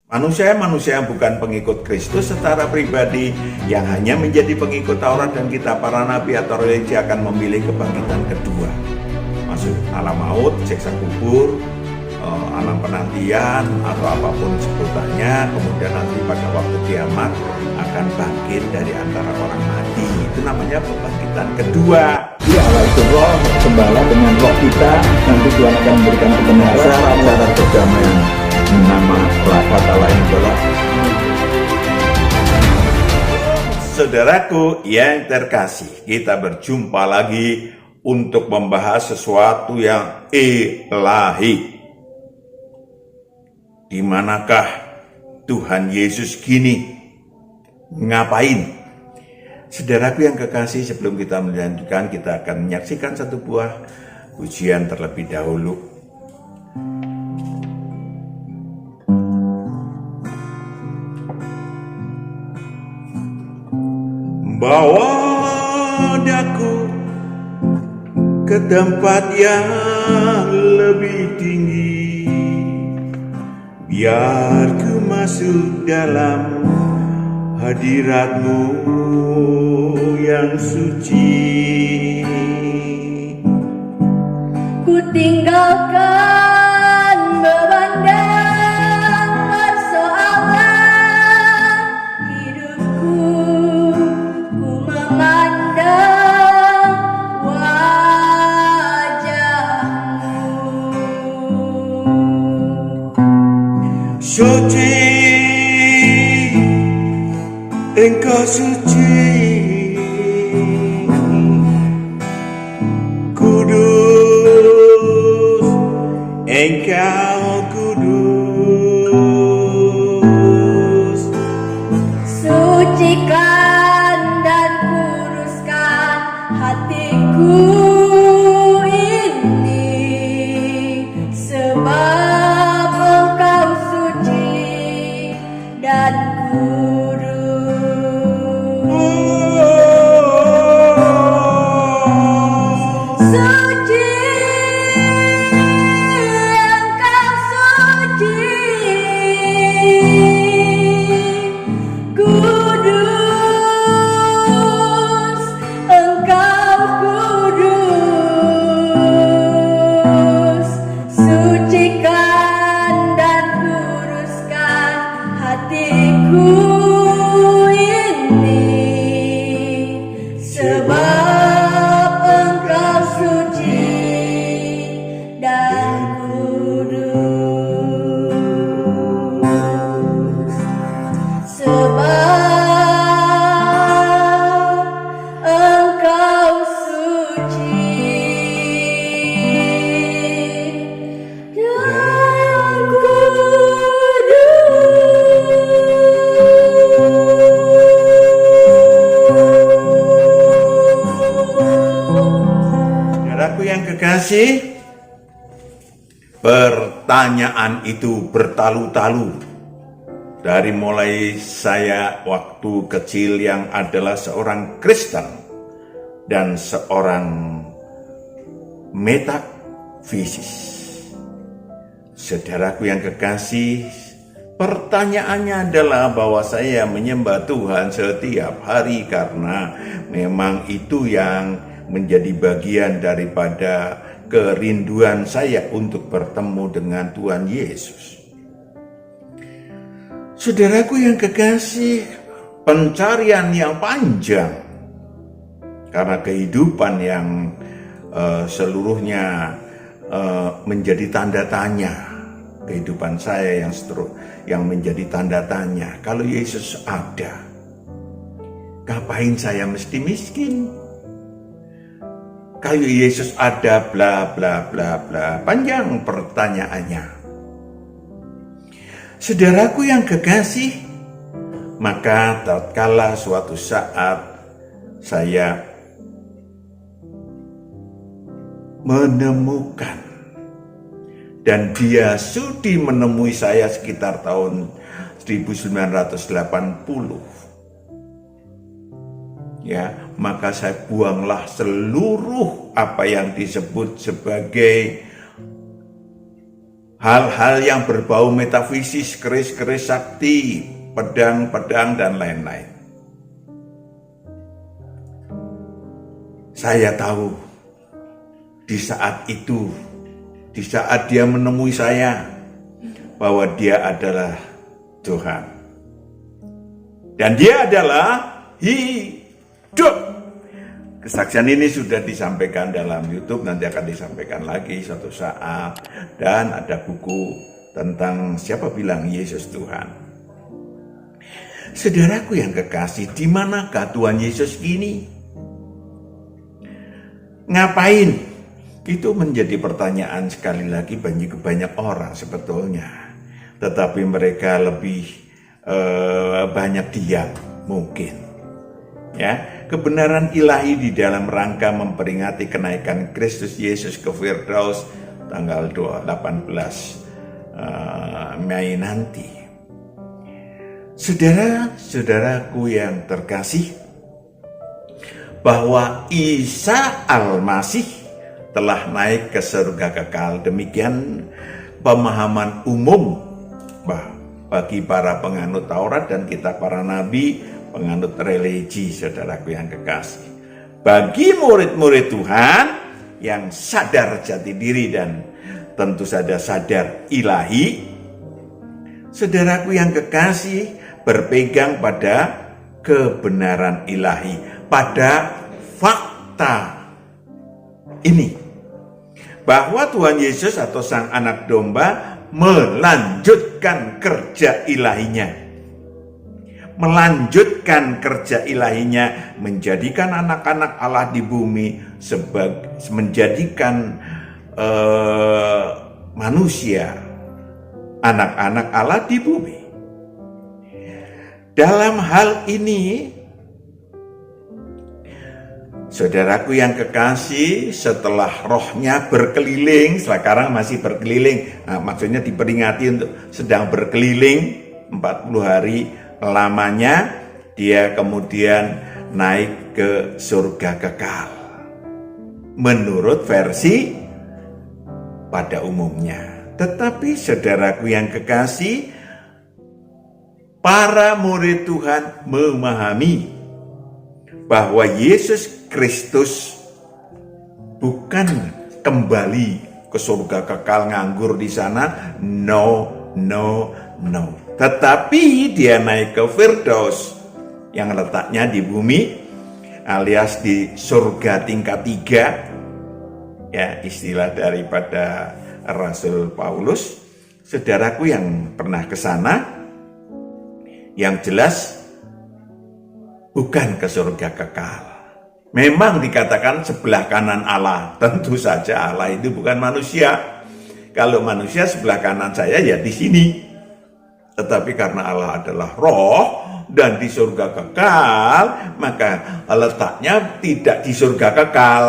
Manusia yang bukan pengikut Kristus secara pribadi, yang hanya menjadi pengikut Taurat dan kitab para nabi atau religi akan memilih kebangkitan kedua. Maksud alam maut, siksa kubur, alam penantian, atau apapun sebutannya, kemudian nanti pada waktu kiamat akan bangkit dari antara orang mati. Itu namanya kebangkitan kedua. Ya, Allah itu roh, gembala dengan roh kita, nanti Tuhan akan memberikan kebenaran. Syarat-syarat perdamaian. Nama kata lain adalah Saudaraku yang terkasih, kita berjumpa lagi untuk membahas sesuatu yang ilahi. Di manakah Tuhan Yesus kini? Ngapain? Saudaraku yang kekasih, sebelum kita melanjutkan, kita akan menyaksikan satu buah pujian terlebih dahulu. Bawa daku ke tempat yang lebih tinggi, biar ku masuk dalam hadirat-Mu yang suci. Ku tinggalkan beban dan persoalan hidupku, ku memandang wajah-Mu. Suci, Engkau suci, kudus, Engkau kudus. Sucikan dan kuduskan hatiku ini, sebab Engkau suci dan kudus. Suci, Engkau suci, kudus, Engkau kudus. Sucikan dan kuduskan hatiku ini, sebab Engkau suci dan kudus. Sebab Engkau suci dan kudus. Saudaraku yang kekasih, pertanyaan itu bertalu-talu. Dari mulai saya waktu kecil yang adalah seorang Kristen dan seorang metafisis. Saudaraku yang kekasih, pertanyaannya adalah bahwa saya menyembah Tuhan setiap hari karena memang itu yang menjadi bagian daripada kerinduan saya untuk bertemu dengan Tuhan Yesus. Saudaraku yang kekasih, pencarian yang panjang karena kehidupan yang seluruhnya menjadi tanda tanya. Kehidupan saya yang menjadi tanda tanya. Kalau Yesus ada, ngapain saya mesti miskin? Kalau Yesus ada, bla bla bla bla. Panjang pertanyaannya. Saudaraku yang kekasih, maka tatkala suatu saat saya menemukan, dan dia sudi menemui saya sekitar tahun 1980. Ya, maka saya buanglah seluruh apa yang disebut sebagai hal-hal yang berbau metafisis, keris-keris sakti, pedang-pedang, dan lain-lain. Saya tahu di saat itu, di saat dia menemui saya, bahwa dia adalah Tuhan. Dan dia adalah hidup. Kesaksian ini sudah disampaikan dalam YouTube, nanti akan disampaikan lagi suatu saat. Dan ada buku tentang siapa bilang Yesus Tuhan. Saudaraku yang kekasih, di manakah Tuhan Yesus kini? Ngapain? Itu menjadi pertanyaan sekali lagi bagi banyak orang sebetulnya. Tetapi mereka lebih banyak diam mungkin. Ya, kebenaran ilahi di dalam rangka memperingati kenaikan Kristus Yesus ke Firdaus tanggal 18 Mei nanti. Saudara-saudaraku yang terkasih, bahwa Isa Al-Masih telah naik ke surga kekal. Demikian pemahaman umum bagi para penganut Taurat dan kitab para nabi, penganut religi, saudaraku yang kekasih. Bagi murid-murid Tuhan yang sadar jati diri dan tentu saja sadar ilahi, saudaraku yang kekasih, berpegang pada kebenaran ilahi, pada fakta ini, bahwa Tuhan Yesus atau Sang Anak Domba melanjutkan kerja ilahinya. Melanjutkan kerja ilahinya, menjadikan anak-anak Allah di bumi, menjadikan manusia anak-anak Allah di bumi. Dalam hal ini, saudaraku yang kekasih, setelah rohnya berkeliling, sekarang masih berkeliling, maksudnya diperingati untuk sedang berkeliling 40 hari lamanya, dia kemudian naik ke surga kekal menurut versi pada umumnya. Tetapi saudaraku yang kekasih, para murid Tuhan memahami bahwa Yesus Kristus bukan kembali ke surga kekal nganggur di sana, no. Tetapi dia naik ke Firdaus yang letaknya di bumi, alias di surga tingkat 3, ya, istilah daripada Rasul Paulus. Saudaraku yang pernah ke sana, yang jelas bukan ke surga kekal. Memang dikatakan sebelah kanan Allah. Tentu saja Allah itu bukan manusia. Kalau manusia sebelah kanan saya ya di sini. Tetapi karena Allah adalah roh dan di surga kekal, maka letaknya tidak di surga kekal.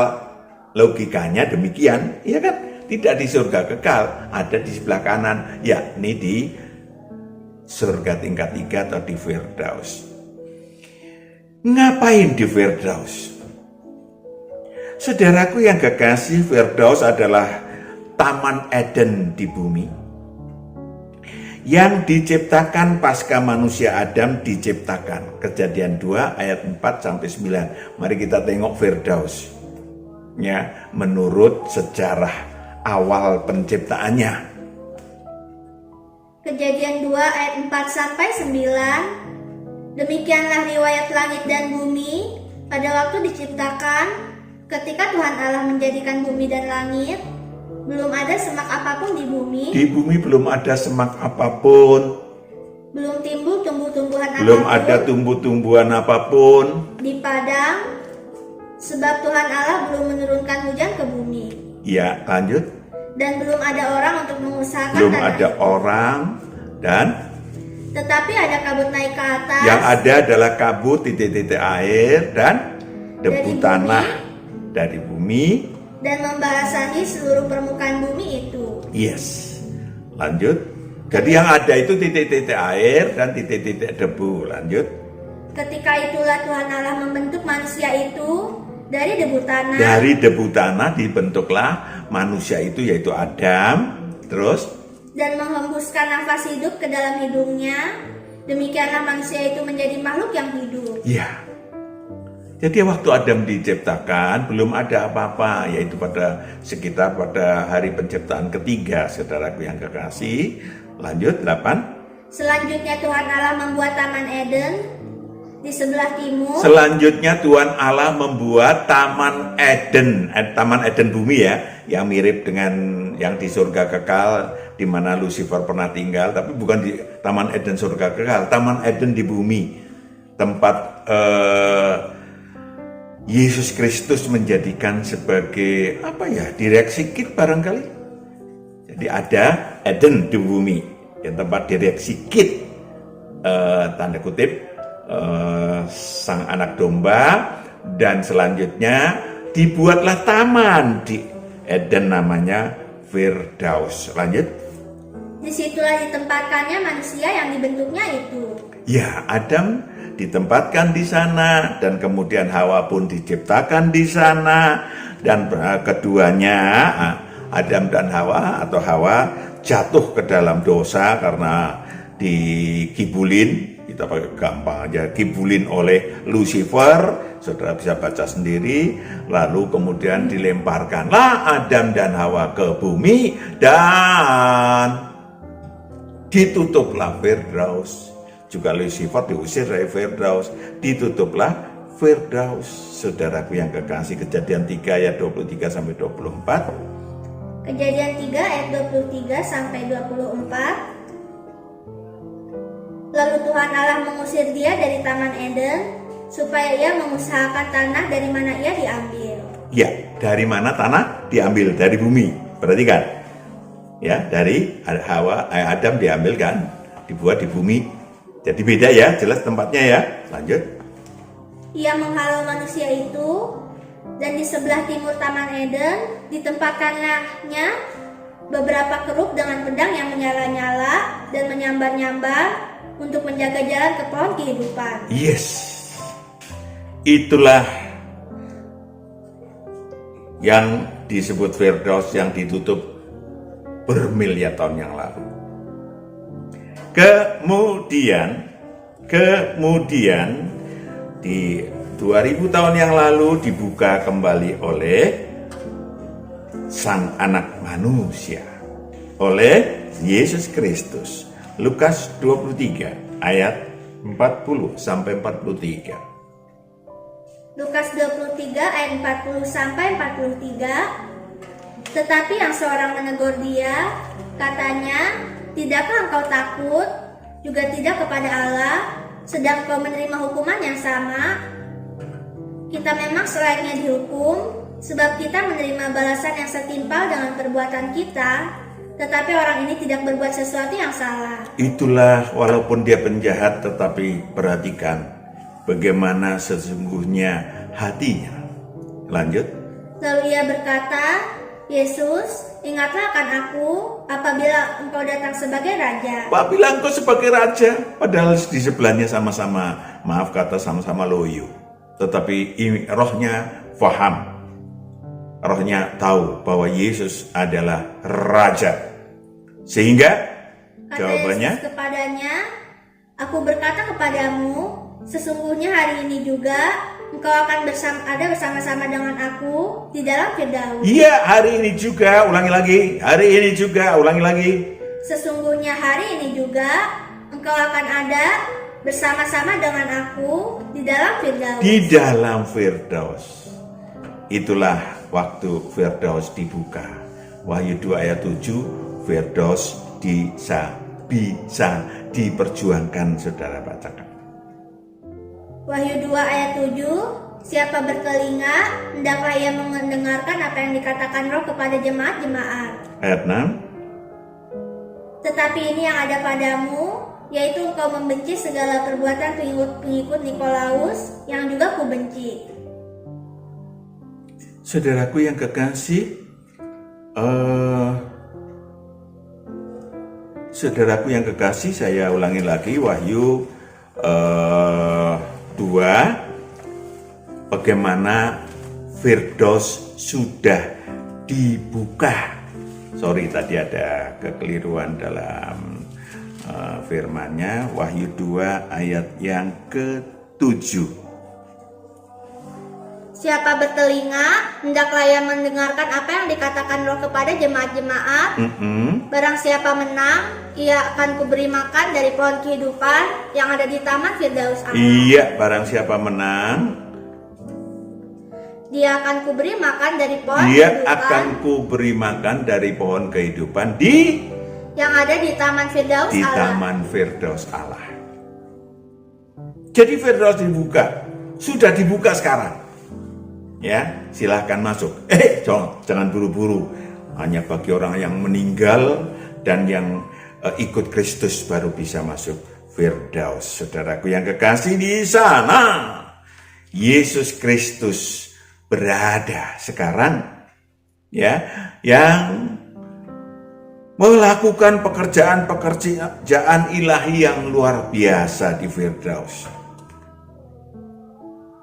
Logikanya demikian, ya kan? Tidak di surga kekal, ada di sebelah kanan, yakni di surga tingkat 3 atau di Firdaus. Ngapain di Firdaus? Saudaraku yang kekasih, Firdaus adalah Taman Eden di bumi yang diciptakan pasca manusia Adam diciptakan. Kejadian 2 ayat 4-9. Mari kita tengok Firdaus, ya, menurut sejarah awal penciptaannya. Kejadian 2 ayat 4-9. Demikianlah riwayat langit dan bumi pada waktu diciptakan, ketika Tuhan Allah menjadikan bumi dan langit. Belum ada semak apapun di bumi. Di bumi belum ada semak apapun. Belum timbul tumbuh-tumbuhan apapun. Belum ada tumbuh-tumbuhan apapun di padang, sebab Tuhan Allah belum menurunkan hujan ke bumi. Ya, lanjut. Dan belum ada orang untuk mengusahakan belum tanah ada itu. Orang dan tetapi ada kabut naik ke atas. Yang ada adalah kabut, titik-titik air dan debu dari tanah dari bumi. Dan membasahi seluruh permukaan bumi itu. Yes. Lanjut. Jadi yang ada itu titik-titik air dan titik-titik debu. Lanjut. Ketika itulah Tuhan Allah membentuk manusia itu dari debu tanah. Dari debu tanah dibentuklah manusia itu, yaitu Adam. Terus dan menghembuskan nafas hidup ke dalam hidungnya, demikianlah manusia itu menjadi makhluk yang hidup. Ya. Jadi waktu Adam diciptakan belum ada apa-apa, yaitu sekitar pada hari penciptaan ketiga, saudaraku yang kekasih. Lanjut 8. Selanjutnya Tuhan Allah membuat Taman Eden di sebelah timur. Selanjutnya Tuhan Allah membuat Taman Eden bumi ya, yang mirip dengan yang di surga kekal di mana Lucifer pernah tinggal, tapi bukan di Taman Eden surga kekal, Taman Eden di bumi, tempat Yesus Kristus menjadikan sebagai direksi kit barangkali. Jadi ada Eden di bumi, yang tempat direksi kit, tanda kutip, sang anak domba, dan selanjutnya dibuatlah taman di Eden namanya Firdaus. Lanjut. Disitulah ditempatkannya manusia yang dibentuknya itu. Ya, Adam ditempatkan di sana dan kemudian Hawa pun diciptakan di sana, dan keduanya Adam dan Hawa atau Hawa jatuh ke dalam dosa karena dikibulin, kita pakai gampang aja, kibulin oleh Lucifer, saudara bisa baca sendiri. Lalu kemudian dilemparkanlah Adam dan Hawa ke bumi dan ditutuplah Firdaus. Juga Lucifer diusir dari Firdaus, ditutuplah Firdaus. Saudaraku yang kekasih, Kejadian 3 ayat 23 sampai 24. Kejadian 3 ayat 23 sampai 24. Lalu Tuhan Allah mengusir dia dari Taman Eden supaya ia mengusahakan tanah dari mana ia diambil. Ya, dari mana tanah diambil? Dari bumi. Perhatikan. Ya, dari Adam diambil kan, dibuat di bumi. Jadi beda ya, jelas tempatnya ya. Lanjut. Ia menghalau manusia itu, dan di sebelah timur Taman Eden ditempatkannya beberapa kerub dengan pedang yang menyala-nyala dan menyambar-nyambar untuk menjaga jalan ke pohon kehidupan. Yes. Itulah yang disebut Firdaus yang ditutup bermiliar tahun yang lalu. Kemudian di 2000 tahun yang lalu dibuka kembali oleh Sang Anak Manusia, oleh Yesus Kristus. Lukas 23 ayat 40 sampai 43. Lukas 23 ayat 40 sampai 43. Tetapi yang seorang menegur dia, katanya, "Tidakkah engkau takut, juga tidak kepada Allah, sedang kau menerima hukuman yang sama? Kita memang selayaknya dihukum, sebab kita menerima balasan yang setimpal dengan perbuatan kita, tetapi orang ini tidak berbuat sesuatu yang salah." Itulah, walaupun dia penjahat, tetapi perhatikan bagaimana sesungguhnya hatinya. Lanjut. Lalu ia berkata, "Yesus, ingatlah akan aku apabila engkau datang sebagai raja." Apabila engkau sebagai raja, padahal di sebelahnya sama-sama, maaf kata, sama-sama loyo. Tetapi rohnya faham. Rohnya tahu bahwa Yesus adalah raja. Sehingga Kata jawabannya, Yesus kepadanya, "Aku berkata kepadamu, sesungguhnya hari ini juga engkau akan bersama-sama dengan aku di dalam Firdaus." iya, hari ini juga, ulangi lagi. Hari ini juga, ulangi lagi. Sesungguhnya hari ini juga engkau akan ada bersama-sama dengan aku di dalam Firdaus. Di dalam Firdaus. Itulah waktu Firdaus dibuka. Wahyu 2 ayat 7, Firdaus bisa diperjuangkan, saudara bacakan. Wahyu 2 ayat 7, "Siapa bertelinga, hendaklah ia mendengarkan apa yang dikatakan Roh kepada jemaat-jemaat. Ayat 6. Tetapi ini yang ada padamu, yaitu engkau membenci segala perbuatan pengikut Nikolaus, yang juga kubenci." Saudaraku yang kekasih, saya ulangi lagi Wahyu 2, bagaimana Firdaus sudah dibuka Sorry, tadi ada kekeliruan dalam firman-Nya. Wahyu 2 ayat yang ke-7. Siapa bertelinga, hendaklah ia mendengarkan apa yang dikatakan Roh kepada jemaat-jemaat. Barang siapa menang, ia akan kuberi makan dari pohon kehidupan yang ada di Taman Firdaus Allah. Iya, barang siapa menang, dia akan kuberi makan dari pohon dia kehidupan. akan kuberi makan dari pohon kehidupan yang ada di Taman Firdaus di Allah. Taman Firdaus Allah. Jadi Firdaus dibuka, sudah dibuka sekarang. Ya, silahkan masuk. Jangan buru-buru. Hanya bagi orang yang meninggal dan yang ikut Kristus baru bisa masuk Firdaus. Saudaraku yang kekasih, di sana Yesus Kristus berada sekarang, ya, yang melakukan pekerjaan ilahi yang luar biasa di Firdaus.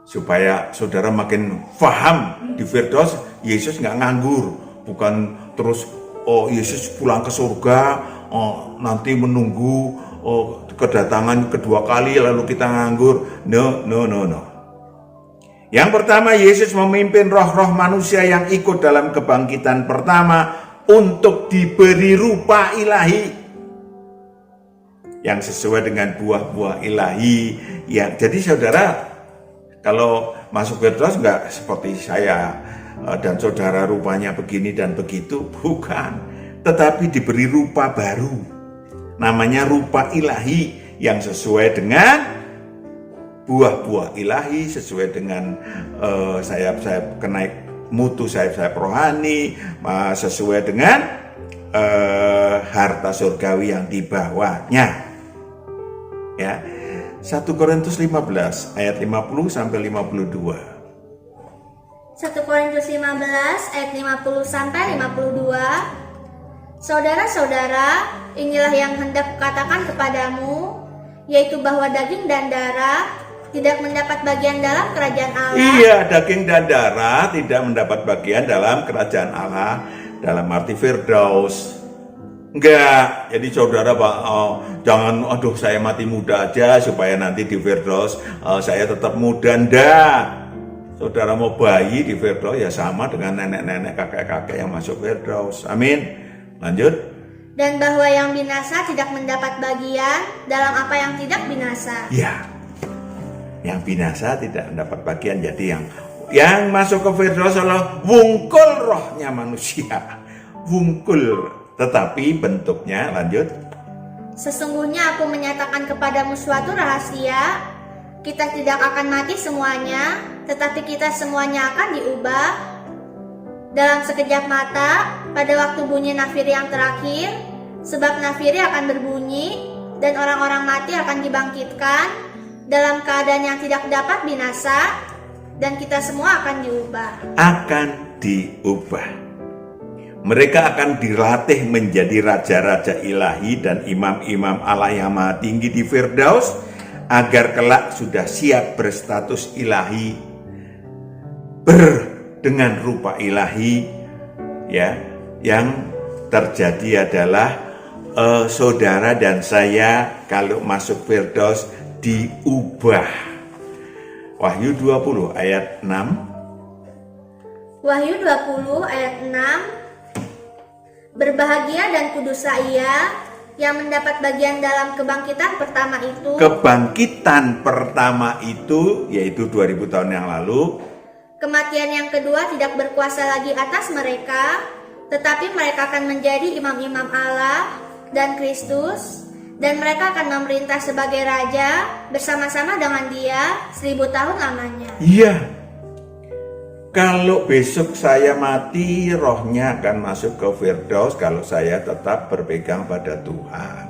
Supaya saudara makin paham, di Firdaus Yesus nggak nganggur, bukan terus Yesus pulang ke surga, nanti menunggu kedatangan kedua kali lalu kita nganggur. No. Yang pertama, Yesus memimpin roh-roh manusia yang ikut dalam kebangkitan pertama untuk diberi rupa ilahi yang sesuai dengan buah-buah ilahi. Ya, jadi saudara, kalau masuk Firdaus enggak seperti saya dan saudara rupanya begini dan begitu, bukan. Tetapi diberi rupa baru, namanya rupa ilahi yang sesuai dengan buah-buah ilahi, sesuai dengan sayap-sayap kenaik mutu, sayap-sayap rohani, sesuai dengan harta surgawi yang dibawanya. Ya. 1 Korintus 15 ayat 50 sampai 52. 1 Korintus 15 ayat 50 sampai 52. Saudara-saudara, inilah yang hendak kukatakan kepadamu, yaitu bahwa daging dan darah tidak mendapat bagian dalam kerajaan Allah. Iya, daging dan darah tidak mendapat bagian dalam kerajaan Allah, dalam arti Firdaus. Enggak, jadi saudara jangan, saya mati muda aja supaya nanti di Firdaus saya tetap muda. Enggak, saudara mau bayi di Firdaus ya sama dengan nenek-nenek, kakek-kakek yang masuk Firdaus. Amin. Lanjut. Dan bahwa yang binasa tidak mendapat bagian dalam apa yang tidak binasa. Ya, yang binasa tidak mendapat bagian. Jadi yang masuk ke Firdaus adalah wungkul rohnya manusia, wungkul. Tetapi bentuknya, lanjut. Sesungguhnya aku menyatakan kepadamu suatu rahasia, kita tidak akan mati semuanya, tetapi kita semuanya akan diubah dalam sekejap mata pada waktu bunyi nafiri yang terakhir, sebab nafiri akan berbunyi dan orang-orang mati akan dibangkitkan dalam keadaan yang tidak dapat binasa, dan kita semua akan diubah. Akan diubah. Mereka akan dilatih menjadi raja-raja ilahi dan imam-imam Allah yang maha tinggi di Firdaus, agar kelak sudah siap berstatus ilahi, dengan rupa ilahi. Ya, yang terjadi adalah saudara dan saya kalau masuk Firdaus diubah. Wahyu 20 ayat 6. Wahyu 20 ayat 6. Berbahagia dan kuduslah ia yang mendapat bagian dalam kebangkitan pertama itu. Kebangkitan pertama itu, yaitu 2000 tahun yang lalu. Kematian yang kedua tidak berkuasa lagi atas mereka, tetapi mereka akan menjadi imam-imam Allah dan Kristus, dan mereka akan memerintah sebagai raja bersama-sama dengan Dia 1000 tahun lamanya. Iya. Kalau besok saya mati, rohnya akan masuk ke Firdaus kalau saya tetap berpegang pada Tuhan.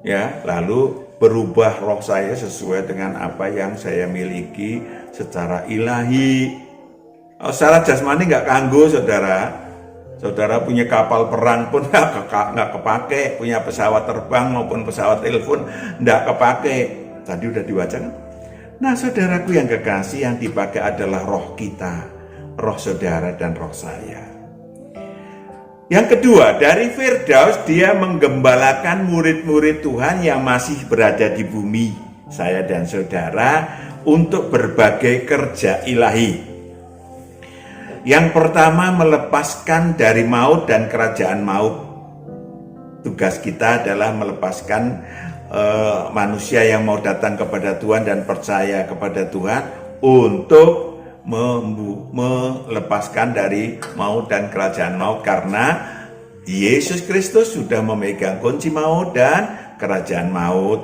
Ya, lalu berubah roh saya sesuai dengan apa yang saya miliki secara ilahi. Secara jasmani nggak kanggo, saudara. Saudara punya kapal perang pun nggak kepake, punya pesawat terbang maupun pesawat telepon nggak kepake. Tadi udah dibacakan. Nah, saudaraku yang kekasih, yang dipakai adalah roh kita, roh saudara dan roh saya. Yang kedua, dari Firdaus dia menggembalakan murid-murid Tuhan yang masih berada di bumi, saya dan saudara, untuk berbagai kerja ilahi. Yang pertama, melepaskan dari maut dan kerajaan maut. Tugas kita adalah melepaskan manusia yang mau datang kepada Tuhan dan percaya kepada Tuhan untuk melepaskan dari maut dan kerajaan maut, karena Yesus Kristus sudah memegang kunci maut dan kerajaan maut.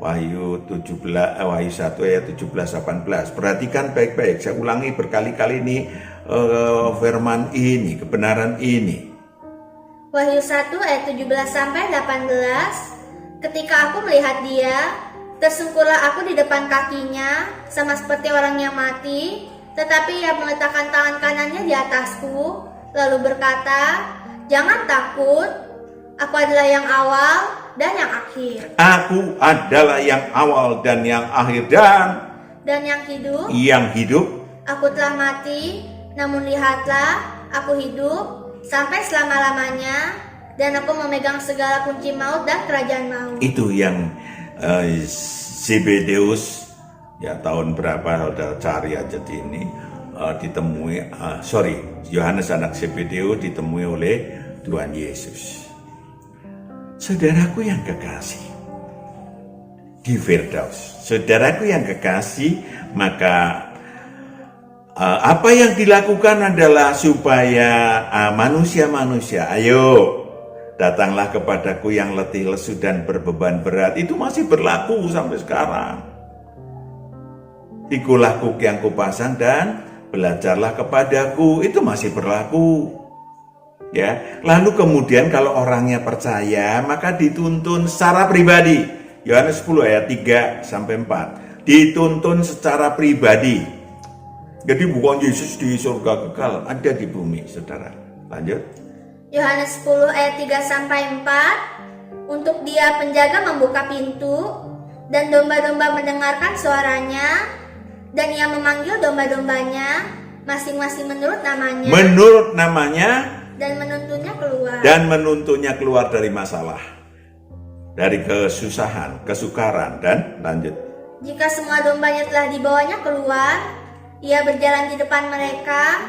Wahyu 1 ayat 17-18. Perhatikan baik-baik, saya ulangi berkali-kali ini firman ini, kebenaran ini. Wahyu 1 ayat 17-18. Ketika aku melihat dia, tersungkurlah aku di depan kakinya, sama seperti orang yang mati, tetapi ia meletakkan tangan kanannya di atasku, lalu berkata, "Jangan takut, aku adalah yang awal dan yang akhir. Aku adalah yang awal dan yang akhir dan yang hidup. Yang hidup. Aku telah mati, namun lihatlah, aku hidup sampai selama-lamanya, dan aku memegang segala kunci maut dan kerajaan maut." Itu yang Zebedeus, ya tahun berapa udah cari aja di ini, ditemui, Yohanes anak Zebedeus ditemui oleh Tuhan Yesus. Saudaraku yang kekasih, di Firdaus, saudaraku yang kekasih, maka apa yang dilakukan adalah supaya manusia-manusia, ayo datanglah kepadaku yang letih lesu dan berbeban berat. Itu masih berlaku sampai sekarang. Ikulah kuk yang kupasang dan belajarlah kepadaku, itu masih berlaku. Ya, lalu kemudian kalau orangnya percaya, maka dituntun secara pribadi. Yohanes 10 ayat 3-4. Dituntun secara pribadi. Jadi bukan Yesus di surga kekal, ada di bumi, saudara. Lanjut. Yohanes 10 ayat 3-4. Untuk dia penjaga membuka pintu, dan domba-domba mendengarkan suaranya, dan ia memanggil domba-dombanya masing-masing menurut namanya, dan menuntunnya keluar dari masalah, dari kesusahan, kesukaran, dan lanjut. Jika semua dombanya telah dibawanya keluar, ia berjalan di depan mereka,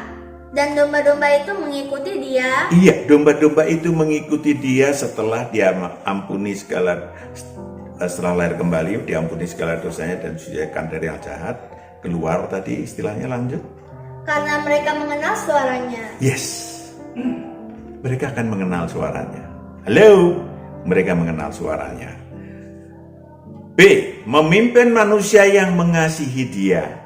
dan domba-domba itu mengikuti dia. Iya, domba-domba itu mengikuti dia setelah dia ampuni setelah lahir kembali, diampuni segala dosanya dan disucikan dari yang jahat. Keluar tadi istilahnya, lanjut. Karena mereka mengenal suaranya. Yes. Mereka akan mengenal suaranya. Halo, mereka mengenal suaranya. B. Memimpin manusia yang mengasihi dia,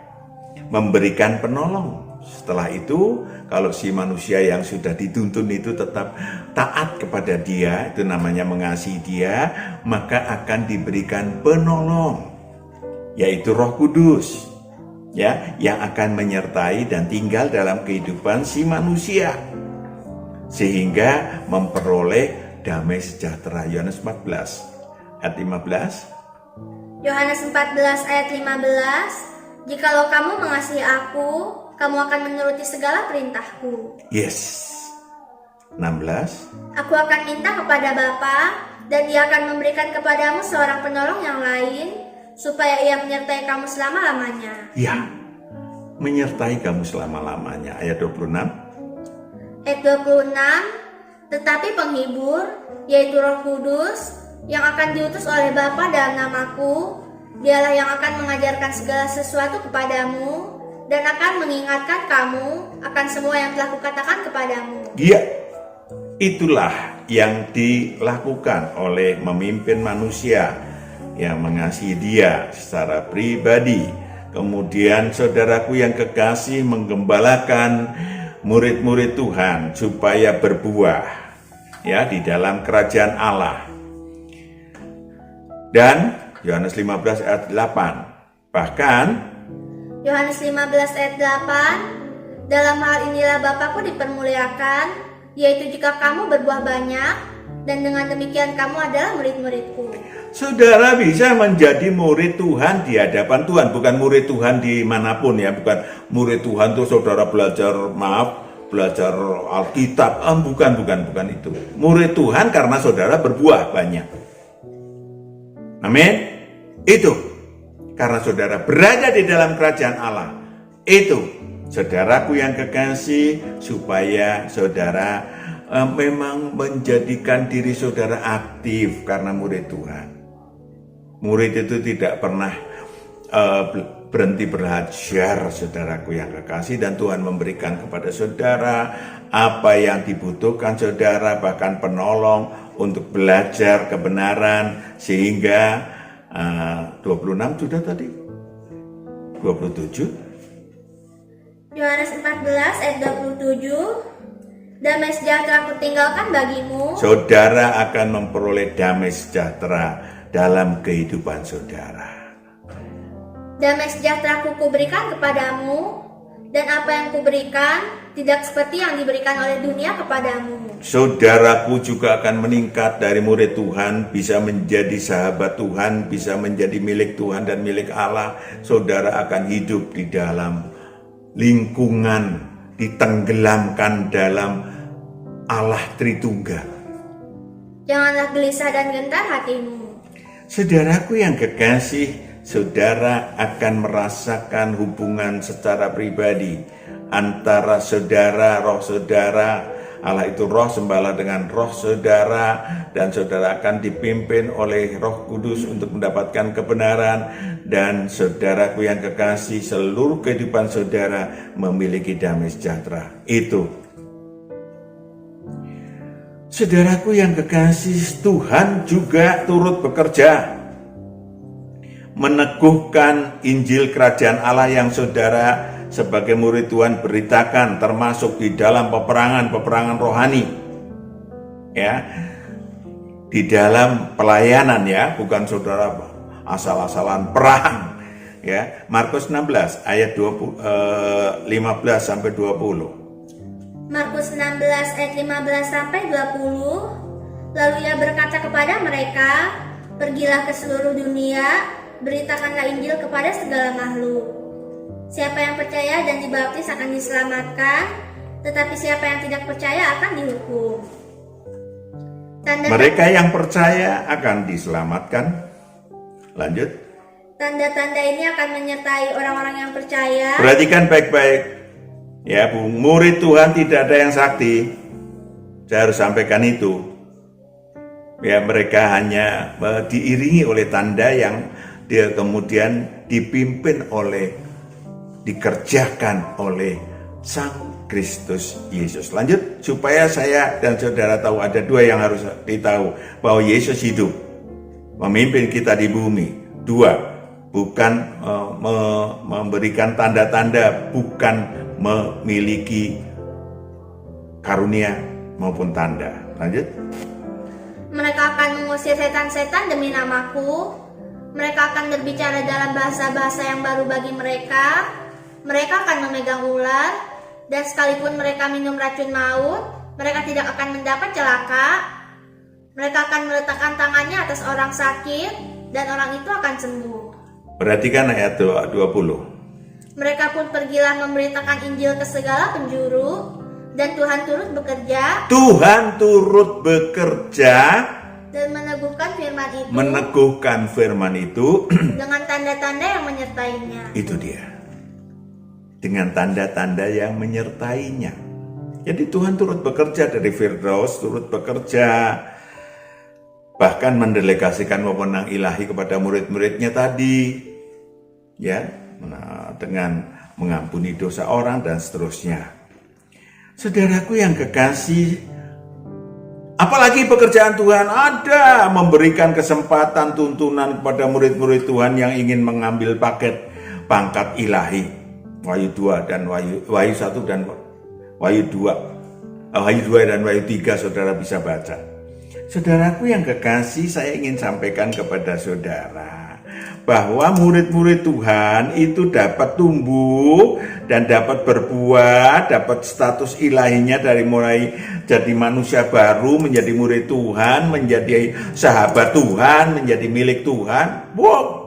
memberikan penolong. Setelah itu, kalau si manusia yang sudah dituntun itu tetap taat kepada dia, itu namanya mengasihi dia, maka akan diberikan penolong, yaitu Roh Kudus, ya, yang akan menyertai dan tinggal dalam kehidupan si manusia, sehingga memperoleh damai sejahtera. Yohanes 14 ayat 15. Yohanes 14 ayat 15. Jikalau kamu mengasihi aku, kamu akan menuruti segala perintahku. Yes. 16. Aku akan minta kepada Bapa, dan Dia akan memberikan kepadamu seorang penolong yang lain, supaya Ia menyertai kamu selama-lamanya. Ya, menyertai kamu selama-lamanya. Ayat 26. Ayat 26. Tetapi penghibur, yaitu Roh Kudus, yang akan diutus oleh Bapa dalam namaku, Dialah yang akan mengajarkan segala sesuatu kepadamu, dan akan mengingatkan kamu akan semua yang telah kukatakan kepadamu. Iya, itulah yang dilakukan oleh memimpin manusia yang mengasihi dia secara pribadi. Kemudian saudaraku yang kekasih, menggembalakan murid-murid Tuhan supaya berbuah, ya, di dalam kerajaan Allah. Dan Yohanes 15 ayat 8. Bahkan Yohanes 15 ayat 8. Dalam hal inilah Bapakku dipermuliakan, yaitu jika kamu berbuah banyak, dan dengan demikian kamu adalah murid-muridku. Saudara bisa menjadi murid Tuhan di hadapan Tuhan, bukan murid Tuhan dimanapun, ya, bukan murid Tuhan tuh saudara belajar belajar Alkitab. Bukan itu. Murid Tuhan karena saudara berbuah banyak. Amin. Itu karena saudara berada di dalam kerajaan Allah. Itu saudaraku yang kekasih, supaya saudara memang menjadikan diri saudara aktif karena murid Tuhan. Murid itu tidak pernah berhenti belajar, saudaraku yang kekasih, dan Tuhan memberikan kepada saudara apa yang dibutuhkan saudara, bahkan penolong untuk belajar kebenaran, sehingga 26 sudah tadi, 27 Yohanes 14 ayat 27, damai sejahtera kutinggalkan bagimu. Saudara akan memperoleh damai sejahtera dalam kehidupan saudara. Damai sejahtera kuberikan kepadamu, dan apa yang kuberikan tidak seperti yang diberikan oleh dunia kepadamu. Saudaraku juga akan meningkat dari murid Tuhan, bisa menjadi sahabat Tuhan, bisa menjadi milik Tuhan dan milik Allah. Saudara akan hidup di dalam lingkungan, ditenggelamkan dalam Allah Tritunggal. Janganlah gelisah dan gentar hatimu. Saudaraku yang kekasih, saudara akan merasakan hubungan secara pribadi antara saudara, roh saudara. Allah itu roh, sembahlah dengan roh saudara, dan saudara akan dipimpin oleh Roh Kudus untuk mendapatkan kebenaran. Dan saudaraku yang kekasih, seluruh kehidupan saudara memiliki damai sejahtera. Itu, saudaraku yang kekasih, Tuhan juga turut bekerja meneguhkan Injil Kerajaan Allah yang saudara sebagai murid Tuhan beritakan, termasuk di dalam peperangan rohani, ya, di dalam pelayanan, ya, bukan saudara asal-asalan perang, ya. Markus 16 ayat 15 sampai 20. Markus 16 ayat 15 sampai 20. Lalu ia berkata kepada mereka, pergilah ke seluruh dunia, beritakanlah Injil kepada segala makhluk. Siapa yang percaya dan dibaptis akan diselamatkan, tetapi siapa yang tidak percaya akan dihukum. Mereka yang percaya akan diselamatkan. Lanjut. Tanda-tanda ini akan menyertai orang-orang yang percaya. Perhatikan baik-baik, ya, Bu. Murid Tuhan tidak ada yang sakti. Saya harus sampaikan itu. Ya, mereka hanya diiringi oleh tanda yang dia kemudian dipimpin oleh, dikerjakan oleh Sang Kristus Yesus. Lanjut, supaya saya dan saudara tahu, ada dua yang harus ditahu, bahwa Yesus hidup memimpin kita di bumi. Dua, bukan memberikan tanda-tanda, bukan memiliki karunia maupun tanda. Lanjut. Mereka akan mengusir setan-setan demi namaku. Mereka akan berbicara dalam bahasa-bahasa yang baru bagi mereka. Mereka akan memegang ular, dan sekalipun mereka minum racun maut, mereka tidak akan mendapat celaka. Mereka akan meletakkan tangannya atas orang sakit, dan orang itu akan sembuh. Perhatikan ayat 20. Mereka pun pergilah memberitakan Injil ke segala penjuru, dan Tuhan turut bekerja. Tuhan turut bekerja dan meneguhkan firman itu dengan tanda-tanda yang menyertainya. Itu dia. Dengan tanda-tanda yang menyertainya. Jadi Tuhan turut bekerja, dari Firdaus turut bekerja, bahkan mendelegasikan wewenang ilahi kepada murid-muridnya tadi, ya, dengan mengampuni dosa orang dan seterusnya. Saudaraku yang kekasih, apalagi pekerjaan Tuhan ada, memberikan kesempatan, tuntunan kepada murid-murid Tuhan yang ingin mengambil paket pangkat ilahi. Wahyu 2 dan Wahyu 1 dan Wahyu 2. Wahyu 2 dan Wahyu 3 saudara bisa baca. Saudaraku yang kekasih, saya ingin sampaikan kepada saudara bahwa murid-murid Tuhan itu dapat tumbuh dan dapat berbuah, dapat status ilahinya dari mulai jadi manusia baru, menjadi murid Tuhan, menjadi sahabat Tuhan, menjadi milik Tuhan. Wow.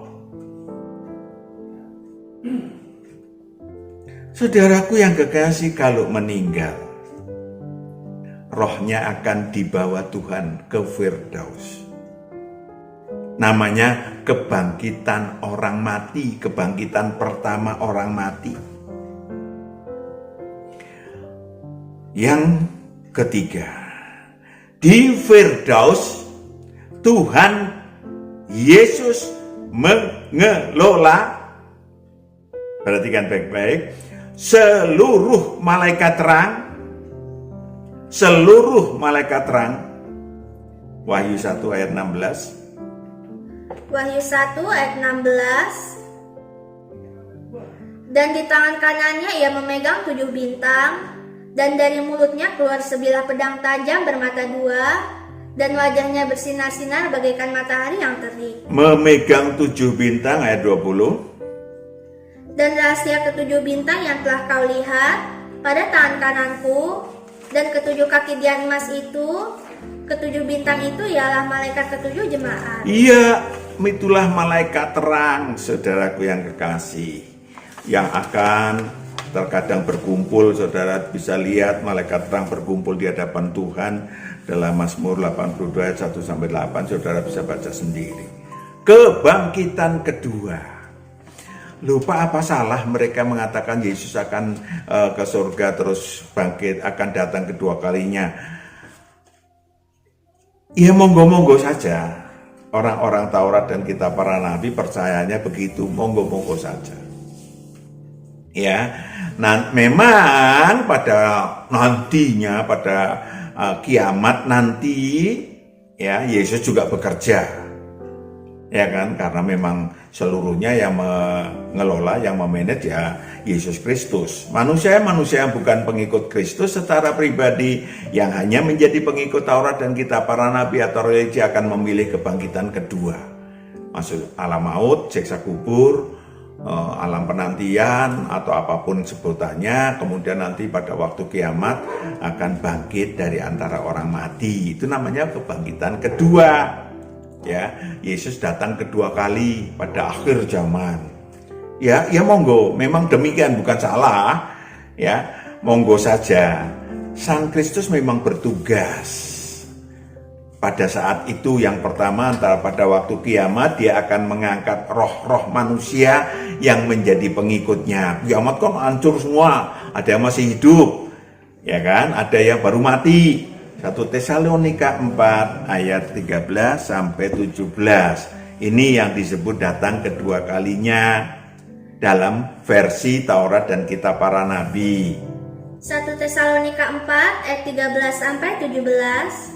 Saudaraku yang kekasih, kalau meninggal, rohnya akan dibawa Tuhan ke Firdaus. Namanya kebangkitan orang mati, kebangkitan pertama orang mati. Yang ketiga, di Firdaus Tuhan Yesus mengelola, perhatikan baik-baik, seluruh malaikat terang. Wahyu 1 ayat 16. Wahyu 1 ayat 16. Dan di tangan kanannya ia memegang 7 bintang, dan dari mulutnya keluar sebilah pedang tajam bermata 2, dan wajahnya bersinar-sinar bagaikan matahari yang terik. Memegang 7 bintang ayat 20. Dan rahasia ke-7 bintang yang telah kau lihat pada tangan kananku, dan ke-7 kaki dian emas itu, ke-7 bintang itu ialah malaikat ke-7 jemaat. Iya, itulah malaikat terang, saudaraku yang kekasih, yang akan terkadang berkumpul. Saudara bisa lihat malaikat terang berkumpul di hadapan Tuhan dalam Mazmur 82 ayat 1-8. Saudara bisa baca sendiri. Kebangkitan kedua. Lupa apa salah mereka mengatakan Yesus akan ke surga terus bangkit, akan datang kedua kalinya. Ya monggo-monggo saja. Orang-orang Taurat dan kitab para nabi percayanya begitu, monggo-monggo saja. Ya, memang pada nantinya, pada kiamat nanti, ya Yesus juga bekerja, ya kan? Karena memang seluruhnya yang mengelola, yang memanage ya Yesus Kristus. Manusia yang bukan pengikut Kristus secara pribadi, yang hanya menjadi pengikut Taurat dan kitab para nabi atau religi akan memilih kebangkitan kedua. Maksud alam maut, siksa kubur, alam penantian atau apapun sebutannya, kemudian nanti pada waktu kiamat akan bangkit dari antara orang mati. Itu namanya kebangkitan kedua. Ya, Yesus datang kedua kali pada akhir zaman. Ya monggo, memang demikian, bukan salah. Ya, monggo saja. Sang Kristus memang bertugas. Pada saat itu yang pertama pada waktu kiamat dia akan mengangkat roh-roh manusia yang menjadi pengikutnya. Kiamat kan hancur semua, ada yang masih hidup, ya kan? Ada yang baru mati. 1 Tesalonika 4 ayat 13-17. Ini yang disebut datang kedua kalinya dalam versi Taurat dan kitab para nabi. 1 Tesalonika 4 ayat 13-17.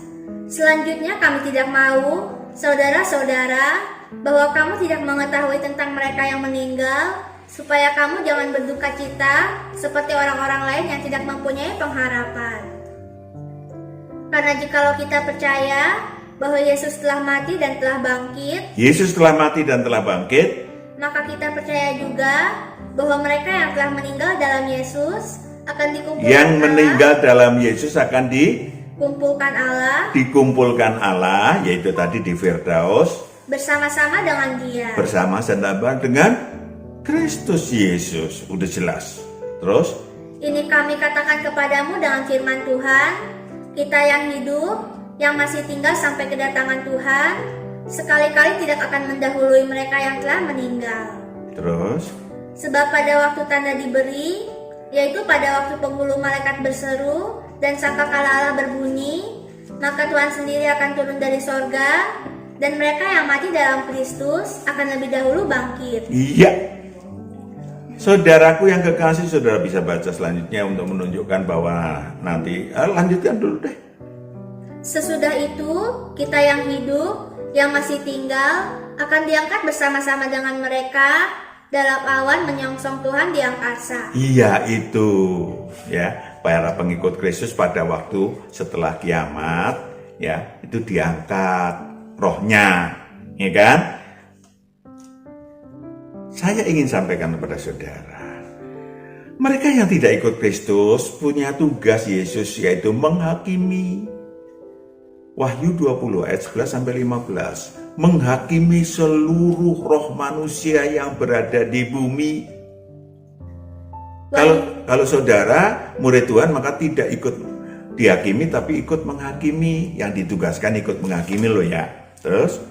Selanjutnya kami tidak mau, saudara-saudara, bahwa kamu tidak mengetahui tentang mereka yang meninggal, supaya kamu jangan berduka cita seperti orang-orang lain yang tidak mempunyai pengharapan. Karena jikalau kita percaya bahwa Yesus telah mati dan telah bangkit, maka kita percaya juga bahwa mereka yang telah meninggal dalam Yesus akan dikumpulkan Allah, yaitu tadi di Firdaus, bersama-sama dengan Kristus Yesus. Udah jelas. Terus, ini kami katakan kepadamu dengan firman Tuhan, kita yang hidup, yang masih tinggal sampai kedatangan Tuhan, sekali-kali tidak akan mendahului mereka yang telah meninggal. Terus, sebab pada waktu tanda diberi, yaitu pada waktu penghulu malaikat berseru dan sangkakala Allah berbunyi, maka Tuhan sendiri akan turun dari sorga, dan mereka yang mati dalam Kristus akan lebih dahulu bangkit. Iya. Saudaraku yang kekasih, saudara bisa baca selanjutnya untuk menunjukkan bahwa nanti, lanjutkan dulu deh. Sesudah itu, kita yang hidup, yang masih tinggal, akan diangkat bersama-sama dengan mereka dalam awan menyongsong Tuhan di angkasa. Iya itu, ya, para pengikut Kristus pada waktu setelah kiamat, ya, itu diangkat rohnya, ya kan? Saya ingin sampaikan kepada saudara, mereka yang tidak ikut Kristus punya tugas Yesus, yaitu menghakimi. Wahyu 20 ayat 11-15, menghakimi seluruh roh manusia yang berada di bumi. Kalau saudara murid Tuhan maka tidak ikut dihakimi tapi ikut menghakimi. Yang ditugaskan ikut menghakimi loh ya. Terus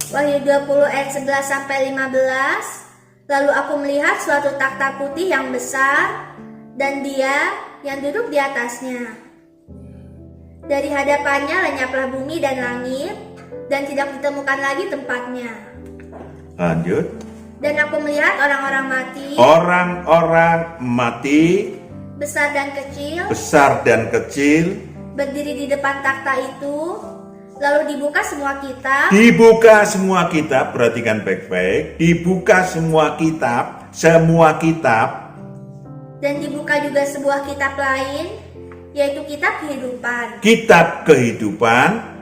Wahyu 20 ayat 11 sampai 15. Lalu aku melihat suatu takhta putih yang besar dan Dia yang duduk di atasnya. Dari hadapannya lenyaplah bumi dan langit dan tidak ditemukan lagi tempatnya. lanjut. Dan aku melihat orang-orang mati, Orang-orang mati, besar dan kecil, besar dan kecil, berdiri di depan takhta itu. Lalu dibuka semua kitab. dibuka semua kitab, perhatikan baik-baik, dibuka semua kitab, Dan dibuka juga sebuah kitab lain, yaitu kitab kehidupan. kitab kehidupan,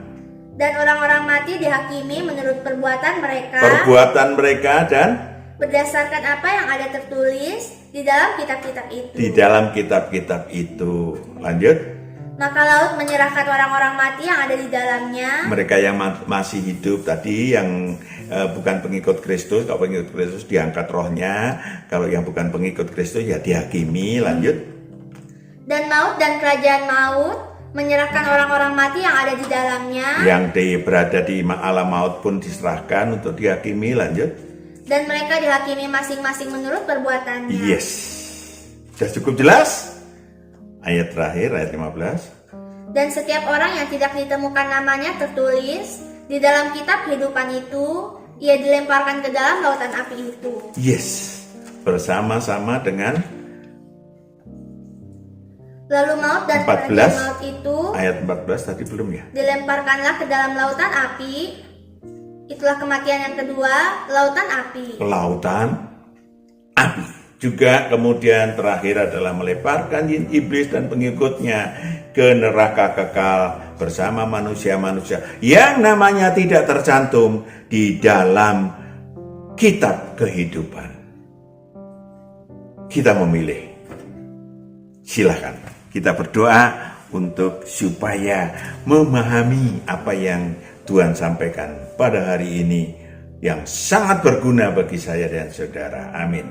Dan orang-orang mati dihakimi menurut perbuatan mereka, dan berdasarkan apa yang ada tertulis di dalam kitab-kitab itu. di dalam kitab-kitab itu. Lanjut. Maka laut menyerahkan orang-orang mati yang ada di dalamnya. Mereka yang masih hidup tadi, yang bukan pengikut Kristus. Kalau pengikut Kristus diangkat rohnya, kalau yang bukan pengikut Kristus ya dihakimi. Lanjut. Dan maut dan kerajaan maut menyerahkan orang-orang mati yang ada di dalamnya. Yang berada di alam maut pun diserahkan untuk dihakimi. Lanjut. Dan mereka dihakimi masing-masing menurut perbuatannya. Yes. Sudah cukup jelas? Ayat terakhir, ayat 15. Dan setiap orang yang tidak ditemukan namanya tertulis di dalam kitab kehidupan itu, ia dilemparkan ke dalam lautan api itu. Yes. Bersama-sama dengan Lalu maut dan 14. kerajaan maut itu ayat 14 tadi belum ya? dilemparkanlah ke dalam lautan api. Itulah kematian yang kedua, lautan api. Lautan api. Juga kemudian terakhir adalah melemparkan iblis dan pengikutnya ke neraka kekal bersama manusia-manusia yang namanya tidak tercantum di dalam kitab kehidupan. Kita memilih. Silakan kita berdoa untuk supaya memahami apa yang Tuhan sampaikan pada hari ini yang sangat berguna bagi saya dan saudara. Amin.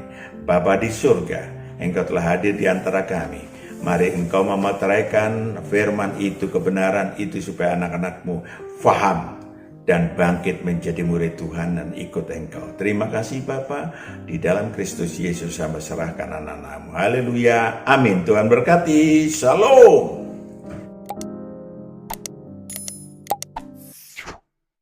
Bapa di surga, Engkau telah hadir di antara kami. Mari Engkau memeteraikan firman itu, kebenaran itu, supaya anak-anak-Mu faham dan bangkit menjadi murid Tuhan dan ikut Engkau. Terima kasih Bapa, di dalam Kristus Yesus hamba serahkan anak-anak-Mu. Haleluya, amin. Tuhan berkati, shalom.